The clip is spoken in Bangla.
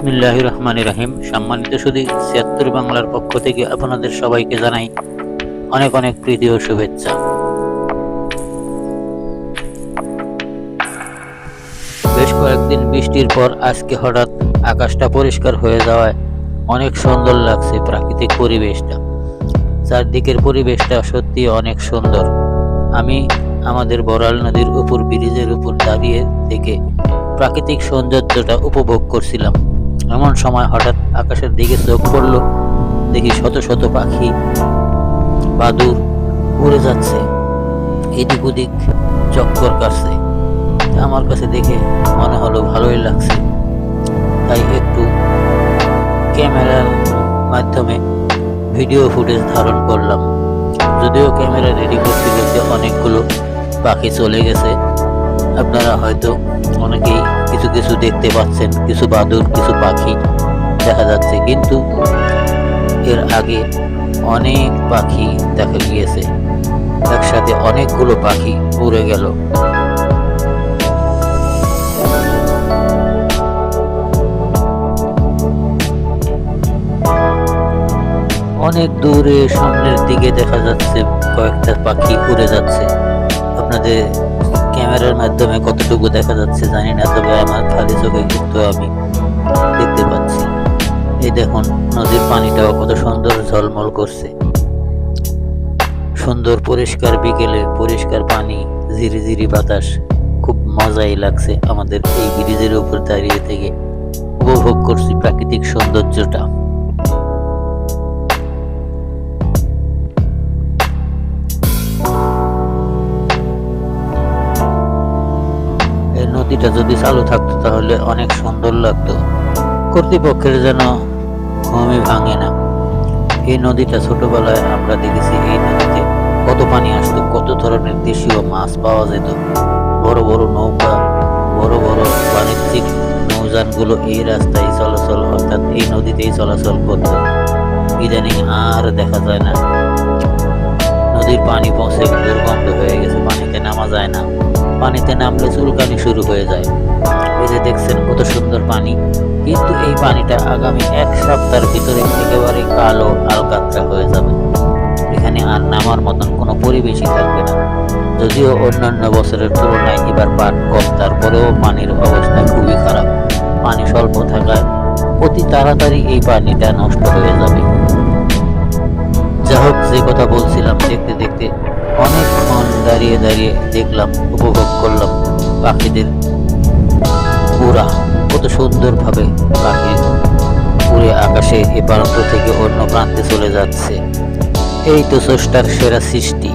বিসমিল্লাহির রহমানির রহিম। সম্মানিত সুধী, ৭৬ বাংলার পক্ষ থেকে আপনাদের সবাইকে জানাই অনেক অনেক প্রীতি ও শুভেচ্ছা। বেশ কয়েকদিন বৃষ্টির পর আজকে হঠাৎ আকাশটা পরিষ্কার হয়ে যাওয়ায় অনেক সুন্দর লাগছে প্রাকৃতিক পরিবেশটা। চারদিকের পরিবেশটা সত্যি অনেক সুন্দর। আমি আমাদের বড়াল নদীর উপর ব্রিজের উপর দাঁড়িয়ে থেকে প্রাকৃতিক সৌন্দর্যটা উপভোগ করছিলাম। এমন সময় হঠাৎ আকাশের দিকে চোখ পড়ল, দেখি শত শত পাখি বাদুড় উড়ে যাচ্ছে, এদিক ওদিক চক্কর কাটছে। আমার কাছে দেখে মনে হলো ভালোই লাগছে, তাই একটু ক্যামেরার মাধ্যমে ভিডিও ফুটেজ ধারণ করলাম। যদিও ক্যামেরা রেডি করছিল যে অনেকগুলো পাখি চলে গেছে, আপনারা হয়তো অনেকেই কিছু কিছু দেখতে পাচ্ছেন, কিছু বাদুড় কিছু পাখি দেখা যাচ্ছে, কিন্তু এর আগে অনেক পাখি দেখা গিয়েছে, একসাথে অনেকগুলো পাখি উড়ে গেল। অনেক দূরে সামনের দিকে দেখা যাচ্ছে কয়েকটা পাখি উড়ে যাচ্ছে। আপনাদের ক্যামেরার মাধ্যমে কতটুকু দেখা যাচ্ছে জানি না, তবে আমার খালি চোখে কিন্তু আমি দেখতে পাচ্ছি। এই দেখুন, নদীর পানিটাও কত সুন্দর ঝলমল করছে। সুন্দর পরিষ্কার বিকেলে পরিষ্কার পানি, ঝিরিঝিরি বাতাস, খুব মজাই লাগছে। আমাদের এই ব্রিজের উপর দাঁড়িয়ে থেকে উপভোগ করছি প্রাকৃতিক সৌন্দর্যটা। নদীটা যদি চালু থাকতো তাহলে অনেক সুন্দর লাগতো। কর্তৃপক্ষের যেন ঘুমই ভাঙে না। এই নদীটা ছোটবেলায় আমরা দেখেছি, এই নদীতে কত পানি আসতো, কত ধরনের দেশীয় মাছ পাওয়া যেত। বড় বড় নৌকা, বড় বড় বাণিজ্যিক নৌযানগুলো এই রাস্তায় চলাচল, অর্থাৎ এই নদীতেই চলাচল করত। ইদানিং আর দেখা যায় না। নদীর পানি পৌঁছে দুর্গন্ধ হয়ে গেছে, পানিতে নামা যায় না। পানিতে নামলে চুলকানি শুরু হয়ে যায়। এই যে দেখছেন কত সুন্দর পানি, কিন্তু এই পানিটা আগামী এক সপ্তাহের ভিতরে একেবারে কালো আলকাতরা হয়ে যাবে। এখানে আর নামার মতন কোনো পরিবেশই থাকবে না। যদিও অন্যান্য বছরের তুলনায় এবার পাট কম, তারপরেও পানির অবস্থা খুবই খারাপ। পানি স্বল্প থাকায় অতি তাড়াতাড়ি এই পানিটা নষ্ট হয়ে যাবে। যা হোক, যে কথা বলছিলাম, দেখতে দেখতে অনেকক্ষণ দাঁড়িয়ে দাঁড়িয়ে দেখলাম, উপভোগ করলাম পাখিদের উড়া। কত সুন্দরভাবে পাখি উড়ে আকাশে এ প্রান্ত থেকে অন্য প্রান্তে চলে যাচ্ছে। এই তো স্রষ্টার সেরা সৃষ্টি।